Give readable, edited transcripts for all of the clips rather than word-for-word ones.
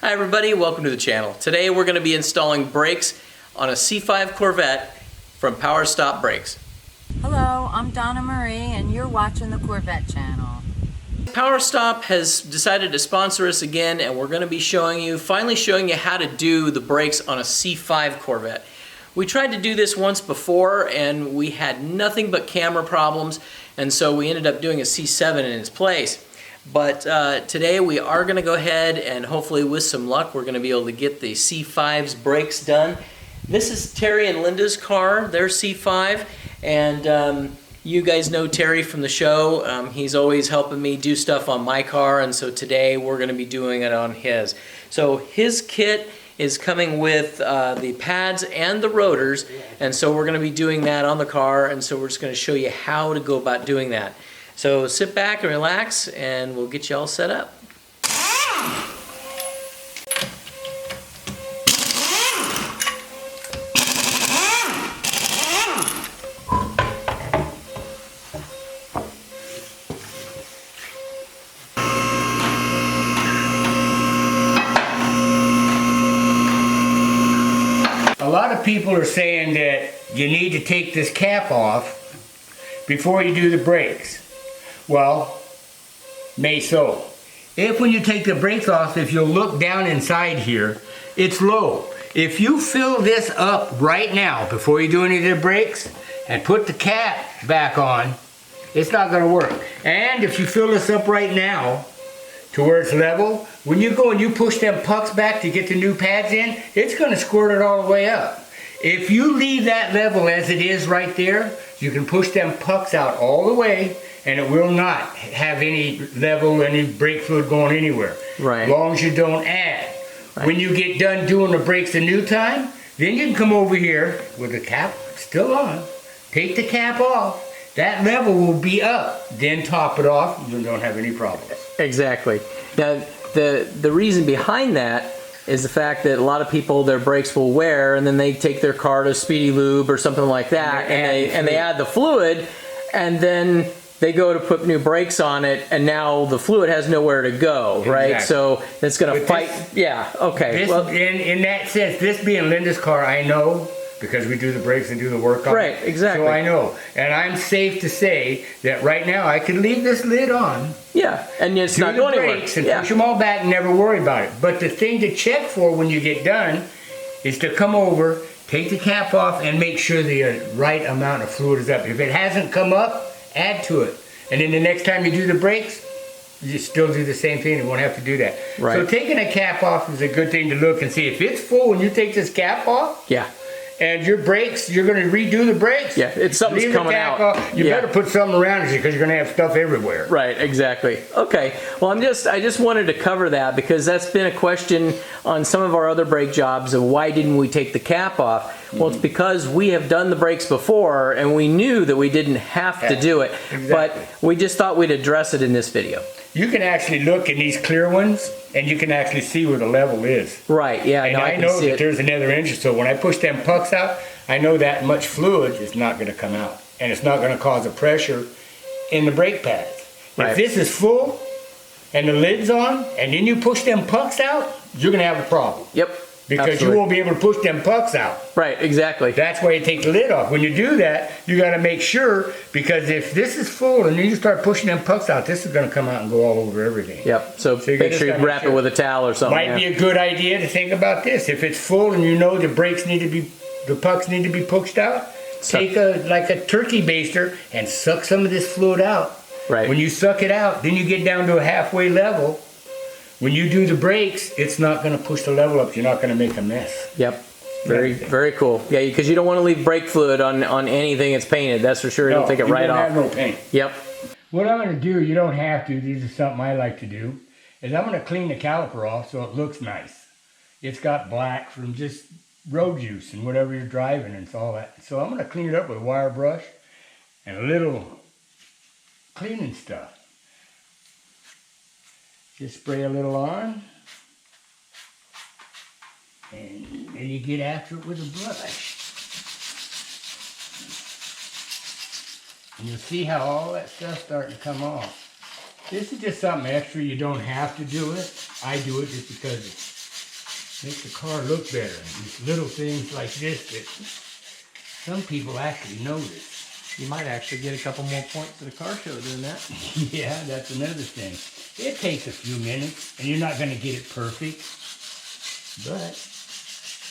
Hi everybody, welcome to the channel. Today we're going to be installing brakes on a C5 Corvette from Power Stop Brakes. Hello, I'm Donna Marie and you're watching the Corvette channel. Power Stop has decided to sponsor us again, and we're going to be finally showing you how to do the brakes on a C5 Corvette. We tried to do this once before and we had nothing but camera problems, and so we ended up doing a C7 in its place. But today we are going to go ahead and hopefully with some luck we're going to be able to get the C5's brakes done. This is Terry and Linda's car, their C5, and you guys know Terry from the show. He's always helping me do stuff on my car, and so today we're going to be doing it on his. So his kit is coming with the pads and the rotors, and so we're going to be doing that on the car, and so we're just going to show you how to go about doing that. So sit back and relax and we'll get you all set up. A lot of people are saying that you need to take this cap off before you do the brakes. Well, may so. If when you take the brakes off, if you look down inside here, it's low. If you fill this up right now before you do any of the brakes and put the cap back on, it's not going to work. And if you fill this up right now to where it's level, when you go and you push them pucks back to get the new pads in, it's going to squirt it all the way up. If you leave that level as it is right there, you can push them pucks out all the way and it will not have any level, any brake fluid going anywhere. Right. As long as you don't add. Right. When you get done doing the brakes a new time, then you can come over here with the cap still on, take the cap off, that level will be up, then top it off, you don't have any problems. Exactly. Now, the reason behind that is the fact that a lot of people, their brakes will wear and then they take their car to Speedy Lube or something like that and they add the fluid, and then they go to put new brakes on it and now the fluid has nowhere to go, right? Exactly. So it's going to fight. Yeah, okay. This, well, in that sense, this being Linda's car, I know, because we do the brakes and do the work on it. Right, exactly. So I know. And I'm safe to say that right now I could leave this lid on. Yeah, and it's not going anywhere. Brakes and push them all back and never worry about it. But the thing to check for when you get done is to come over, take the cap off, and make sure the right amount of fluid is up. If it hasn't come up, add to it. And then the next time you do the brakes, you still do the same thing. You won't have to do that. Right. So taking a cap off is a good thing to look and see. If it's full when you take this cap off, yeah, and your brakes, you're going to redo the brakes. Yeah, it's something's coming out. Off, you better put something around it because you're going to have stuff everywhere. Right, exactly. Okay, well I just wanted to cover that because that's been a question on some of our other brake jobs of why didn't we take the cap off? Well, it's because we have done the brakes before and we knew that we didn't have to do it, but we just thought we'd address it in this video. You can actually look in these clear ones and you can actually see where the level is. Right, yeah. And I know that there's another inch, so when I push them pucks out, I know that much fluid is not going to come out. And it's not going to cause a pressure in the brake pads. Right. If this is full and the lid's on and then you push them pucks out, you're going to have a problem. Yep. Because you won't be able to push them pucks out. Right, exactly. That's why you take the lid off. When you do that, you got to make sure, because if this is full and you start pushing them pucks out, this is going to come out and go all over everything. Yep, so make sure you wrap it with a towel or something. Might be a good idea to think about this. If it's full and you know the brakes need to be, the pucks need to be pushed out, take like a turkey baster and suck some of this fluid out. Right. When you suck it out, then you get down to a halfway level. When you do the brakes, it's not going to push the level up. You're not going to make a mess. Yep. Very cool. Yeah, because you don't want to leave brake fluid on anything that's painted. That's for sure. It'll take it right off. You don't have no paint. Yep. What I'm going to do, you don't have to, these are something I like to do, is I'm going to clean the caliper off so it looks nice. It's got black from just road use and whatever you're driving and all that. So I'm going to clean it up with a wire brush and a little cleaning stuff. Just spray a little on, and then you get after it with a brush. And you'll see how all that stuff's starting to come off. This is just something extra. You don't have to do it. I do it just because Makes the car look better. These little things like this that some people actually notice. You might actually get a couple more points at a car show doing that. Yeah, that's another thing. It takes a few minutes, and you're not going to get it perfect, but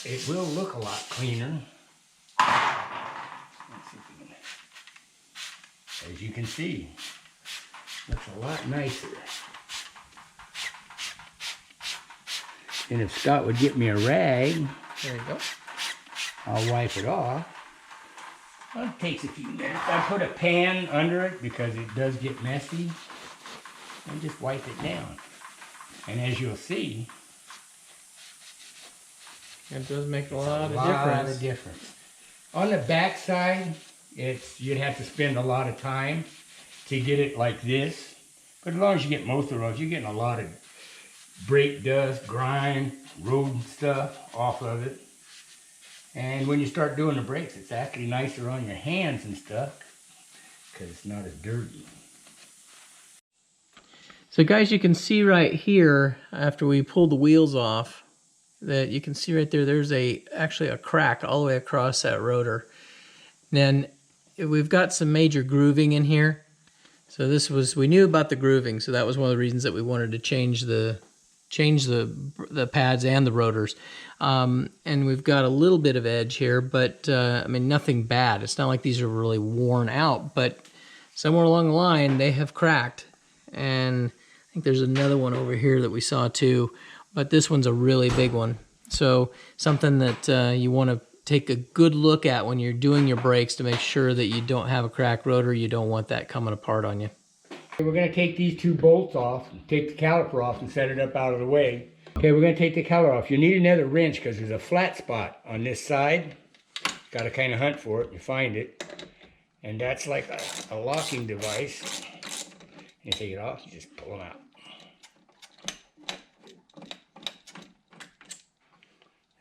it will look a lot cleaner. Let's see if we can, as you can see, looks a lot nicer. And if Scott would get me a rag, There you go. I'll wipe it off. Well, it takes a few minutes. I put a pan under it because it does get messy. And just wipe it down. And as you'll see, It does make a lot of difference. On the back side, you'd have to spend a lot of time to get it like this. But as long as you get most of those, you're getting a lot of brake dust, grime, road stuff off of it. And when you start doing the brakes, it's actually nicer on your hands and stuff because it's not as dirty. So guys, you can see right here, after we pull the wheels off, that you can see right there, there's actually a crack all the way across that rotor. Then we've got some major grooving in here. So we knew about the grooving, so that was one of the reasons that we wanted to change the pads and the rotors. And we've got a little bit of edge here, but I mean, nothing bad. It's not like these are really worn out, but somewhere along the line, they have cracked. And I think there's another one over here that we saw too, but this one's a really big one. So something that you want to take a good look at when you're doing your brakes to make sure that you don't have a cracked rotor. You don't want that coming apart on you. We're going to take these two bolts off, take the caliper off and set it up out of the way. Okay, we're going to take the caliper off. You need another wrench because there's a flat spot on this side. Got to kind of hunt for it and find it. And that's like a locking device. You take it off, you just pull them out.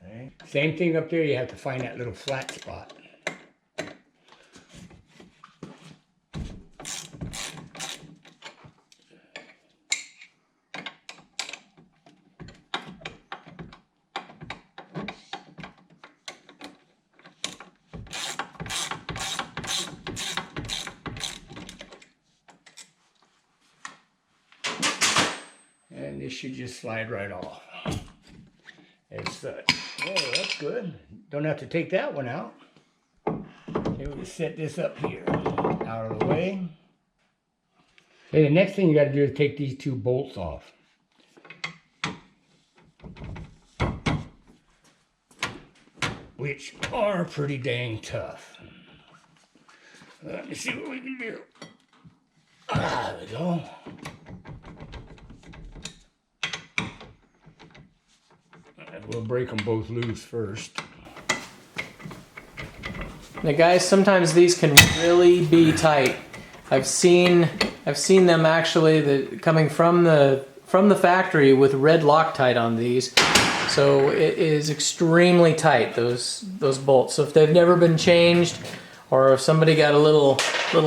Okay. Same thing up there, you have to find that little flat spot. And this should just slide right off. As such. Oh, that's good. Don't have to take that one out. Okay, we'll just set this up here, out of the way. Okay, the next thing you got to do is take these two bolts off. Which are pretty dang tough. Let me see what we can do. There we go. We'll break them both loose first. Now guys, sometimes these can really be tight. I've seen them actually coming from the factory with red Loctite on these. So it is extremely tight, those bolts. So if they've never been changed, or if somebody got a little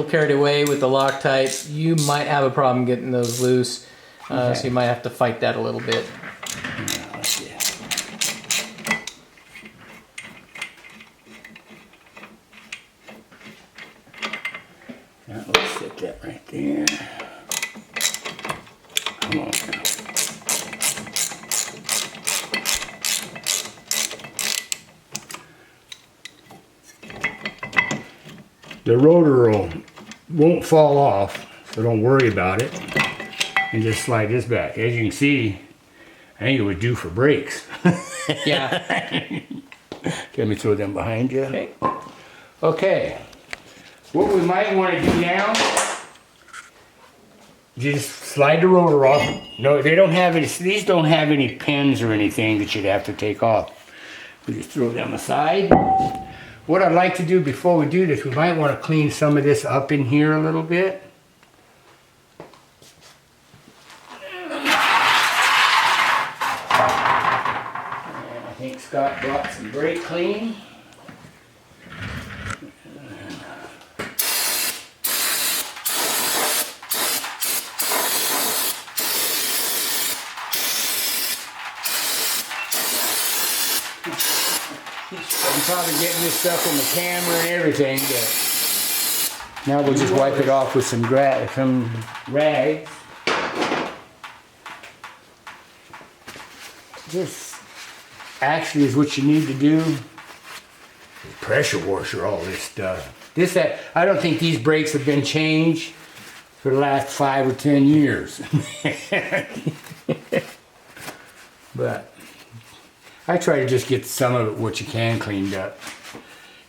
carried away with the Loctite, you might have a problem getting those loose. So you might have to fight that a little bit. Let's set that right there. Come on now. The rotor won't fall off, so don't worry about it. And just slide this back. As you can see, I think it was due for brakes. Yeah. Let me throw them behind you. Okay. Okay. What we might want to do now, just slide the rotor off. No, they don't have any, these don't have any pins or anything that you'd have to take off. We just throw them aside. What I'd like to do before we do this, we might want to clean some of this up in here a little bit. And I think Scott brought some brake clean. probably getting this stuff on the camera and everything, but now we'll just wipe it off with some rags. This actually is what you need to do. Pressure washer all this stuff. I don't think these brakes have been changed for the last 5 or 10 years. But I try to just get some of it, what you can, cleaned up.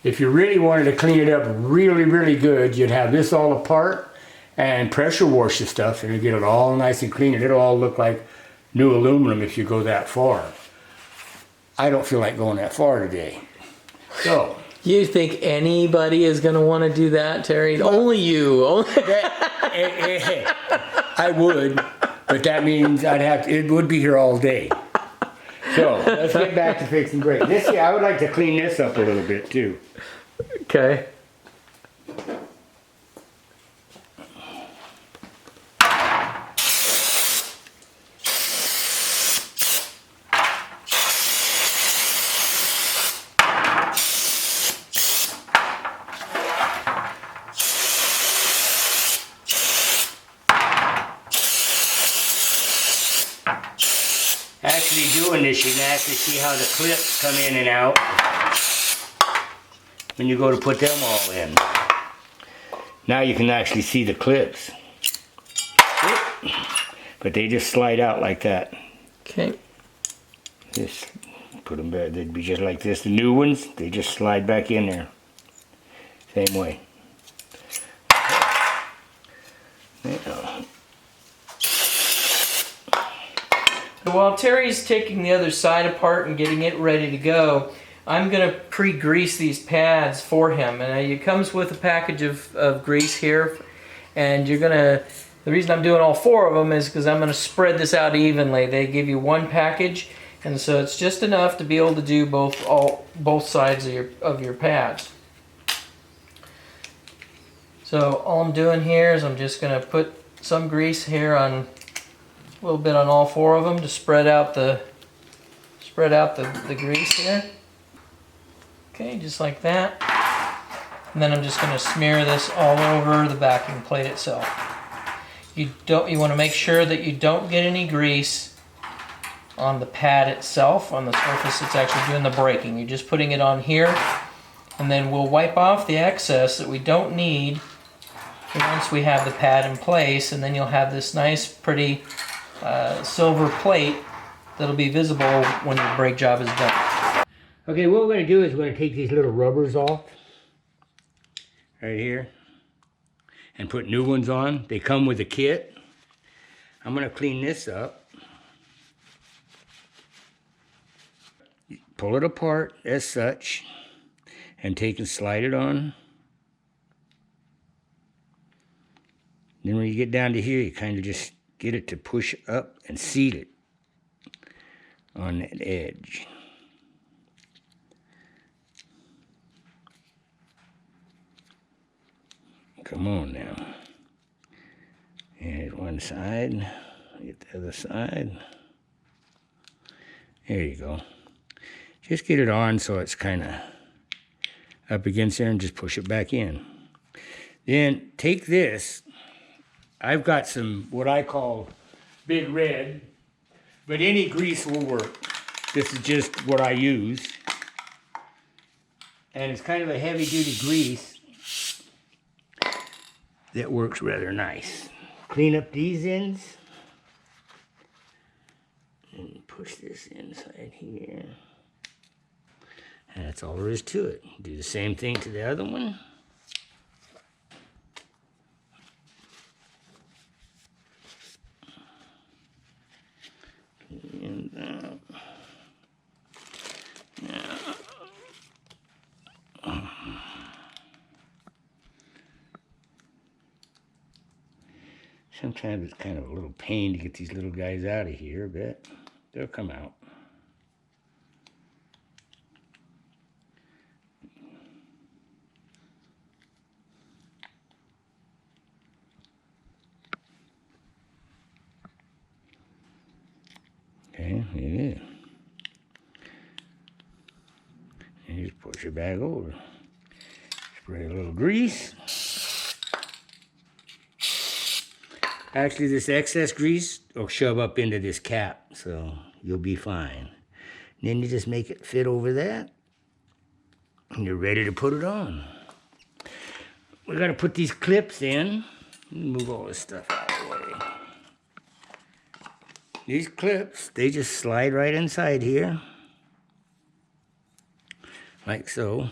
If you really wanted to clean it up really, really good, you'd have this all apart and pressure wash the stuff, and you get it all nice and clean, and it'll all look like new aluminum if you go that far. I don't feel like going that far today. So. You think anybody is going to want to do that, Terry? Only you. I would, but that means it would be here all day. So let's get back to fixing brakes. I would like to clean this up a little bit too. Okay. Actually doing this, you can actually see how the clips come in and out when you go to put them all in. Now you can actually see the clips, but they just slide out like that. Okay. Just put them back. They'd be just like this. The new ones, they just slide back in there. Same way. Yeah. While Terry's taking the other side apart and getting it ready to go, I'm going to pre-grease these pads for him. And it comes with a package of grease here. And you're going to, the reason I'm doing all 4 of them is because I'm going to spread this out evenly. They give you one package, and so it's just enough to be able to do both sides of your pads. So all I'm doing here is I'm just going to put some grease here on a little bit on all 4 of them to spread out the grease here. Okay, just like that. And then I'm just going to smear this all over the backing plate itself. You want to make sure that you don't get any grease on the pad itself, on the surface that's actually doing the braking. You're just putting it on here, and then we'll wipe off the excess that we don't need once we have the pad in place, and then you'll have this nice, pretty silver plate that'll be visible when your brake job is done. Okay, what we're going to do is we're going to take these little rubbers off right here and put new ones on. They come with a kit. I'm going to clean this up. Pull it apart as such and take and slide it on. Then when you get down to here, you kind of just get it to push up and seat it on that edge. Come on now. And one side, get the other side. There you go. Just get it on so it's kind of up against there and just push it back in. Then take this. I've got some what I call Big Red, but any grease will work. This is just what I use. And it's kind of a heavy-duty grease that works rather nice. Clean up these ends. And push this inside here. And that's all there is to it. Do the same thing to the other one. And sometimes it's kind of a little pain to get these little guys out of here, but they'll come out. Okay, it is. And you just push shift your bag over. Spray a little grease. Actually, this excess grease will shove up into this cap, so you'll be fine. Then you just make it fit over that, and you're ready to put it on. We gotta put these clips in. Move all this stuff out of the way. These clips, they just slide right inside here, like so.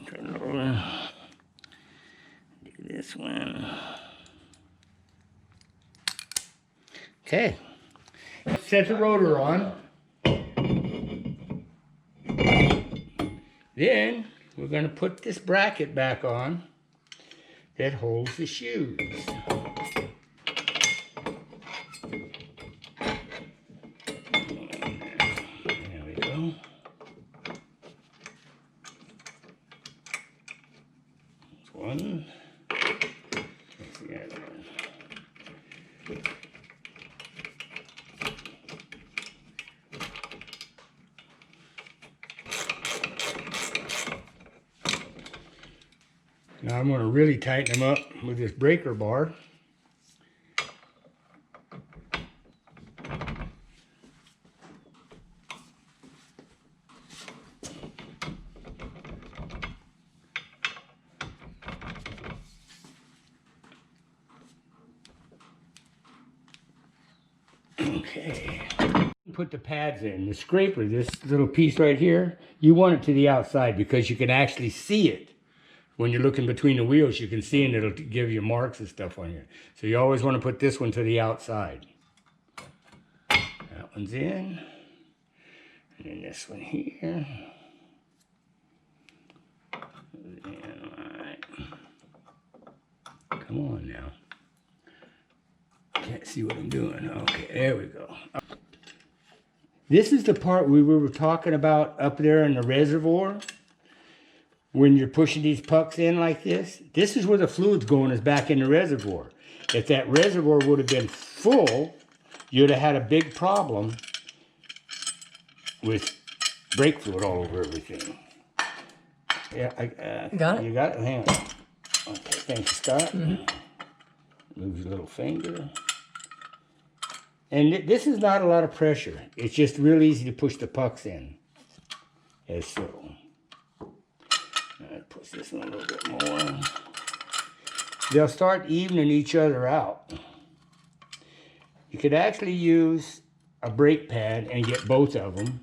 Turn it over. Do this one. Okay. Set the rotor on. Then we're going to put this bracket back on that holds the shoes. There we go. That's one. That's the other one. Now I'm going to really tighten them up with this breaker bar. Okay. Put the pads in. The scraper, this little piece right here, you want it to the outside because you can actually see it. When you're looking between the wheels, you can see and it'll give you marks and stuff on here. So you always want to put this one to the outside. That one's in. And then this one here. Alright. Come on now. Can't see what I'm doing. Okay, there we go. This is the part we were talking about up there in the reservoir. When you're pushing these pucks in like this is where the fluid's going, is back in the reservoir. If that reservoir would have been full, you'd have had a big problem with brake fluid all over everything. Yeah, got it? You got it? Hang on. Okay, thank you, Scott. Move your little finger. And this is not a lot of pressure. It's just real easy to push the pucks in, as so. Push this one a little bit more. They'll start evening each other out. You could actually use a brake pad and get both of them.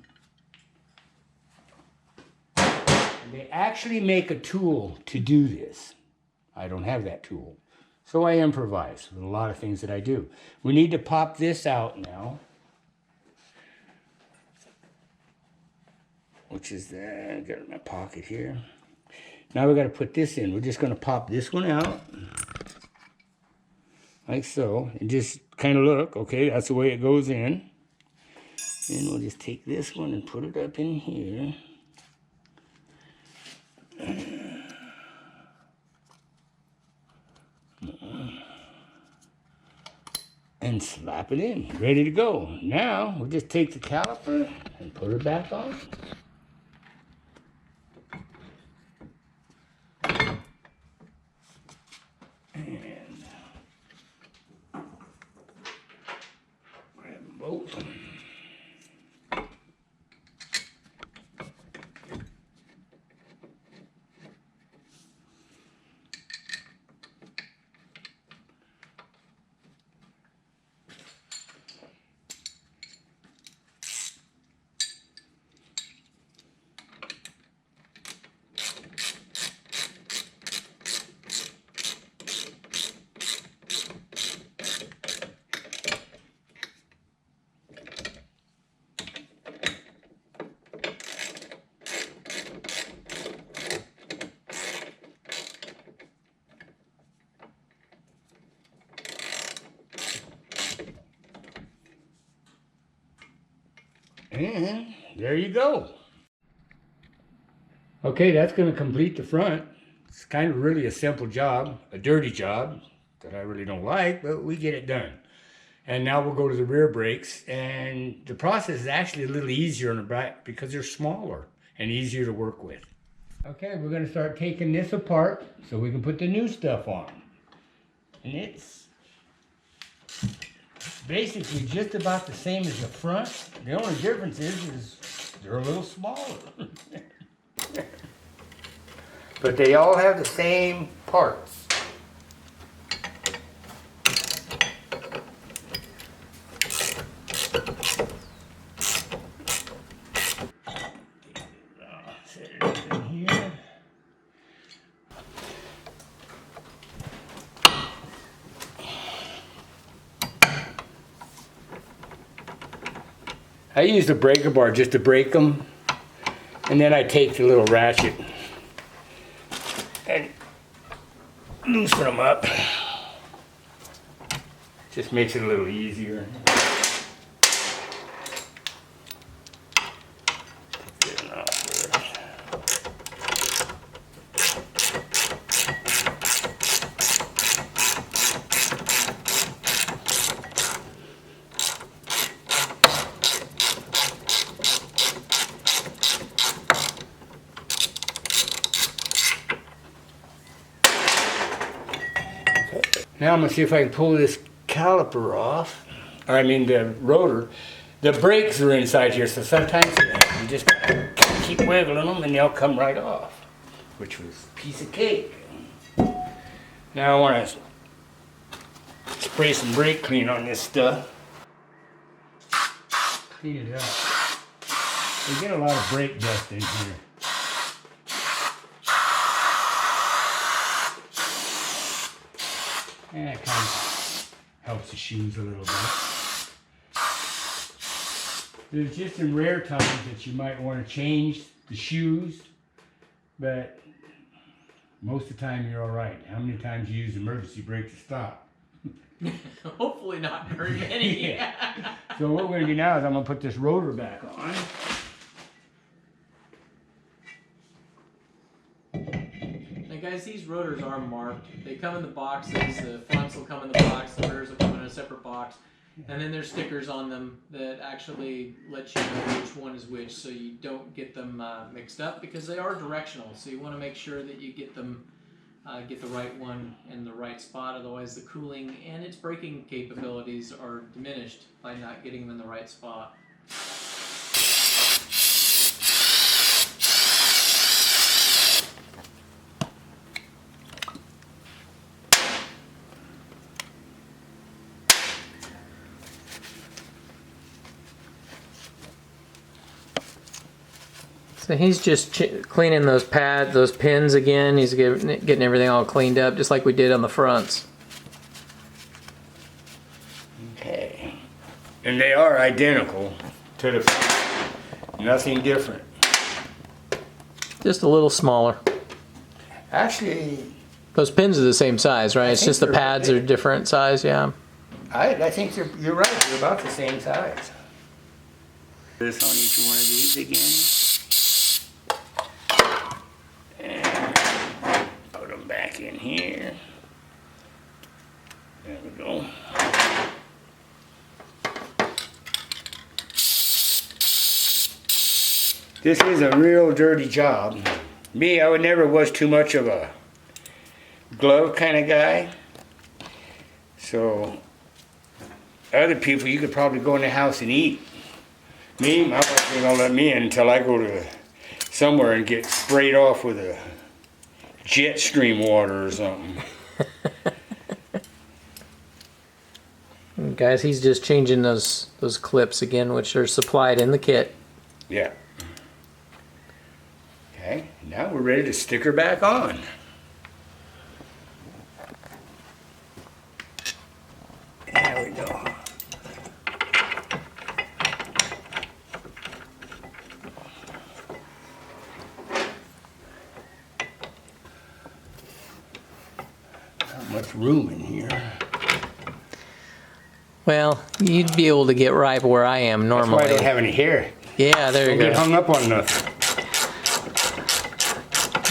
They actually make a tool to do this. I don't have that tool. So I improvise with a lot of things that I do. We need to pop this out now. Which is there. I got it in my pocket here. Now we got to put this in. We're just going to pop this one out. Like so. And just kind of look. Okay, that's the way it goes in. And we'll just take this one and put it up in here. And slap it in. Ready to go. Now we'll just take the caliper and put it back on. And there you go. Okay, that's going to complete the front. It's kind of really a simple job, a dirty job that I really don't like, but we get it done. And now we'll go to the rear brakes, and the process is actually a little easier on the back because they're smaller and easier to work with. Okay, we're gonna start taking this apart so we can put the new stuff on. And it's basically just about the same as the front. The only difference is they're a little smaller. But they all have the same parts. Set it up in here. I use the breaker bar just to break them, and then I take the little ratchet and loosen them up. Just makes it a little easier. Take this off first. Now I'm going to see if I can pull this caliper off, or I mean the rotor. The brakes are inside here, so sometimes you just gotta keep wiggling them and they'll come right off, which was a piece of cake. Now I want to spray some brake clean on this stuff. Clean it up. We get a lot of brake dust in here. And it kind of helps the shoes a little bit. There's just some rare times that you might want to change the shoes, but most of the time you're all right. How many times you use emergency brake to stop? Hopefully not very many. Yeah. So what we're going to do now is I'm going to put this rotor back on. Now guys, these rotors are marked. They come in the boxes. The fronts will come in the box, the rears will come in a separate box. And then there's stickers on them that actually let you know which one is which, so you don't get them mixed up, because they are directional. So you want to make sure that you get them, get the right one in the right spot. Otherwise, the cooling and its braking capabilities are diminished by not getting them in the right spot. So he's just cleaning those pads, those pins again. He's getting everything all cleaned up, just like we did on the fronts. Okay. And they are identical to the front. Nothing different. Just a little smaller. Actually, Those pins are the same size, right? It's just the they're pads are different size, yeah. I think you're right. They're about the same size. This on each one of these again. And put them back in here. There we go. This is a real dirty job. Me, I never was too much of a glove kind of guy. So other people, you could probably go in the house and eat. Me, my wife ain't gonna let me in until I go to somewhere and get sprayed off with a jet stream water or something. Guys, he's just changing those clips again, which are supplied in the kit. Yeah. Okay, now we're ready to stick her back on. There we go. Not much room in here. Well, you'd be able to get right where I am normally. That's why I don't have any hair. Yeah, there you Don't get go. hung up on nothing.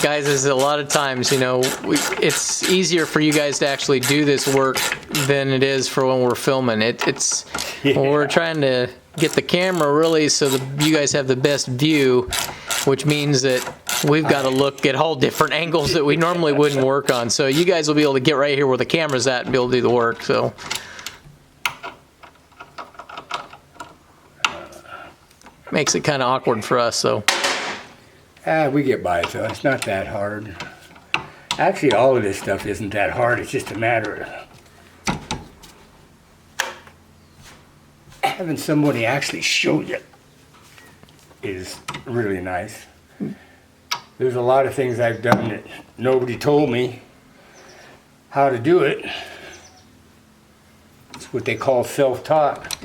Guys, there's a lot of times, you know, it's easier for you guys to actually do this work than it is for when we're filming. It's when we're trying to get the camera really so that you guys have the best view, which means that we've got to look at all different angles that we normally wouldn't work on. So you guys will be able to get right here where the camera's at and be able to do the work. So makes it kind of awkward for us. So we get by it, though. It's not that hard. Actually, all of this stuff isn't that hard. It's just a matter of having somebody actually show you is really nice. There's a lot of things I've done that nobody told me how to do it. It's what they call self-taught.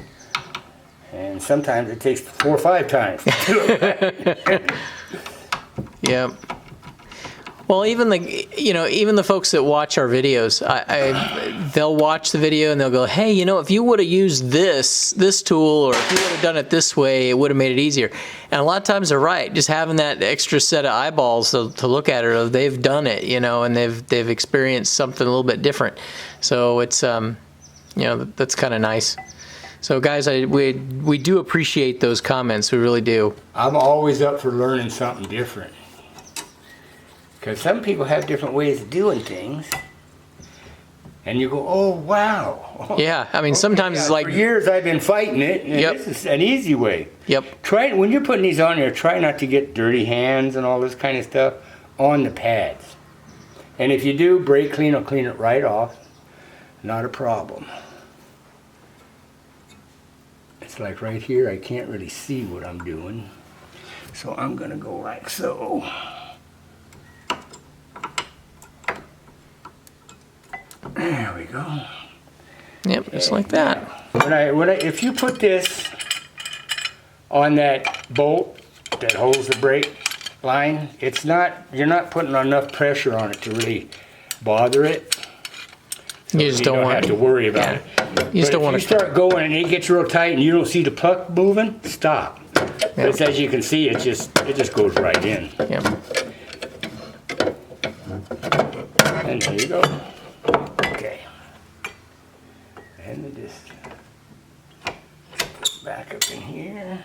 And sometimes it takes 4 or 5 times to do it. yeah. Well, even the folks that watch our videos, they'll watch the video and they'll go, hey, you know, if you would have used this tool, or if you would have done it this way, it would have made it easier. And a lot of times they're right. Just having that extra set of eyeballs to look at it, they've done it, you know, and they've experienced something a little bit different. So it's you know, that's kind of nice. So guys, we do appreciate those comments. We really do. I'm always up for learning something different. Because some people have different ways of doing things. And you go, oh, wow. Yeah, I mean, sometimes it's like... For years I've been fighting it, and this is an easy way. Yep. Try, when you're putting these on there, try not to get dirty hands and all this kind of stuff on the pads. And if you do, brake clean will clean it right off. Not a problem. It's like right here, I can't really see what I'm doing. So I'm going to go like so. There we go. Yep, just like that. If you put this on that bolt that holds the brake line, you're not putting enough pressure on it to really bother it. So you just don't have to worry about it. You just don't want to. If you start going and it gets real tight and you don't see the plug moving, stop. Because as you can see, it just goes right in. Yep. And there you go. Okay. And then just put it back up in here.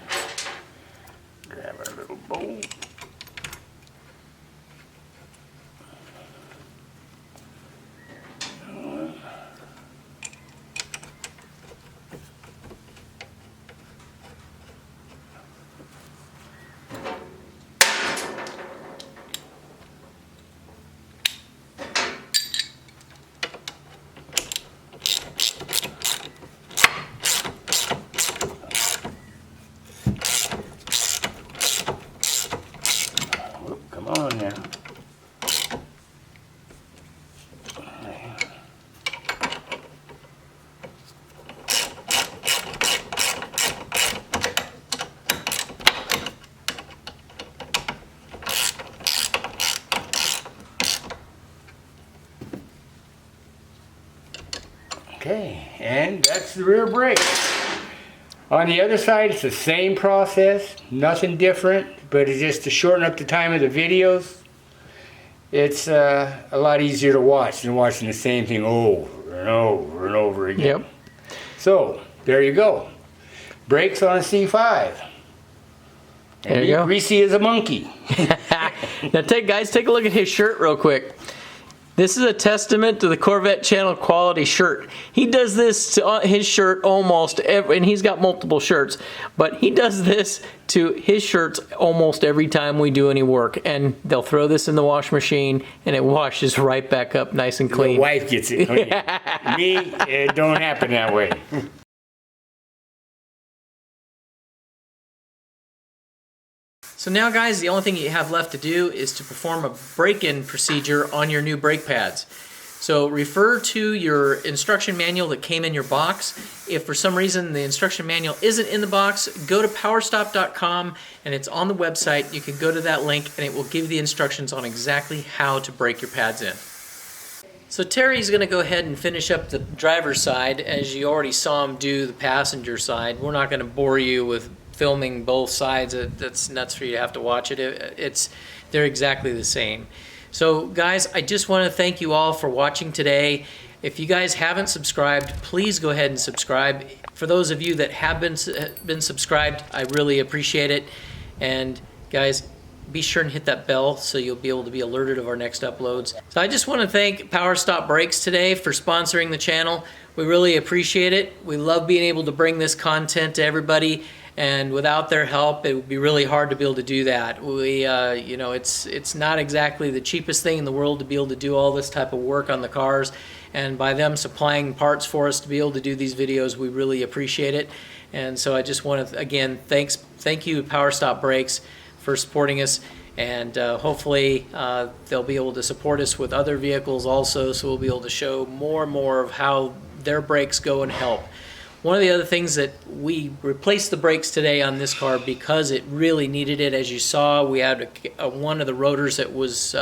Grab our little bolt. Come on now. Okay, and that's the rear brake. On the other side, it's the same process, nothing different, but it's just to shorten up the time of the videos. It's a lot easier to watch than watching the same thing over and over and over again. Yep. So, there you go. Brakes on a C5. And there you go. Greasy as a monkey. Now, guys, take a look at his shirt real quick. This is a testament to the Corvette channel quality shirt. He does this to his shirt almost every, and he's got multiple shirts, but he does this to his shirts almost every time we do any work. And they'll throw this in the wash machine and it washes right back up nice and clean. The wife gets it. Me, it don't happen that way. So now, guys, the only thing you have left to do is to perform a break-in procedure on your new brake pads. So refer to your instruction manual that came in your box. If for some reason the instruction manual isn't in the box, go to powerstop.com and it's on the website. You can go to that link and it will give you the instructions on exactly how to break your pads in. So Terry's going to go ahead and finish up the driver's side. As you already saw him do the passenger side, we're not going to bore you with filming both sides. That's nuts for you to have to watch it. They're exactly the same. So guys, I just want to thank you all for watching today. If you guys haven't subscribed, please go ahead and subscribe. For those of you that have been subscribed, I really appreciate it. And guys, be sure and hit that bell so you'll be able to be alerted of our next uploads. So I just want to thank Power Stop Brakes today for sponsoring the channel. We really appreciate it. We love being able to bring this content to everybody, and without their help, it would be really hard to be able to do that. You know, it's not exactly the cheapest thing in the world to be able to do all this type of work on the cars, and by them supplying parts for us to be able to do these videos, we really appreciate it. And so I just want to, again, thank you Power Stop Brakes for supporting us, and hopefully they'll be able to support us with other vehicles also, so we'll be able to show more and more of how their brakes go and help. One of the other things that we replaced the brakes today on this car because it really needed it. As you saw, we had one of the rotors that was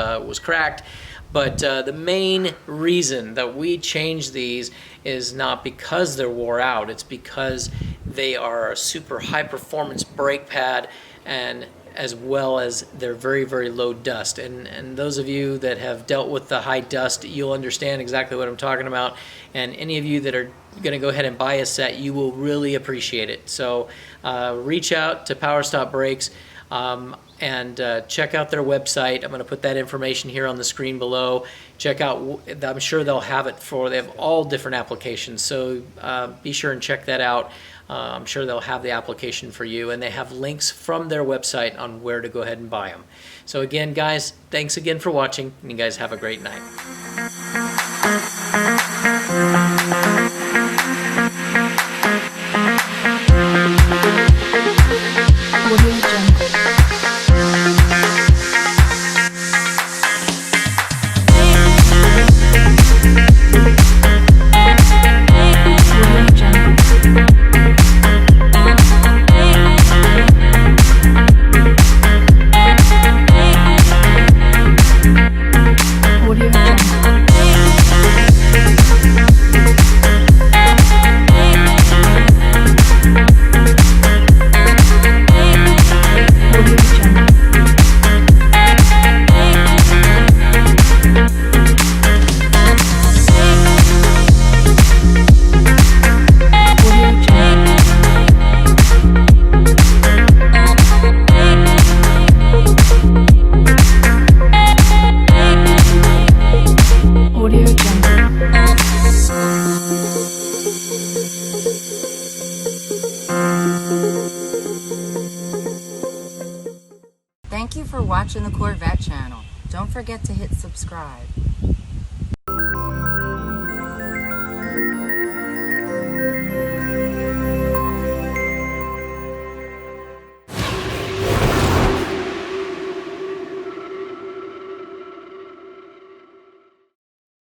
cracked, but the main reason that we changed these is not because they're wore out. It's because they are a super high performance brake pad, and as well as they're very, very low dust. And those of you that have dealt with the high dust, you'll understand exactly what I'm talking about. And any of you that are going to go ahead and buy a set, you will really appreciate it. So reach out to Power Stop Brakes and check out their website. I'm going to put that information here on the screen below. Check out, I'm sure they'll have it they have all different applications. So be sure and check that out. I'm sure they'll have the application for you, and they have links from their website on where to go ahead and buy them. So again, guys, thanks again for watching, and you guys have a great night. Thank you for watching the Corvette channel. Don't forget to hit subscribe.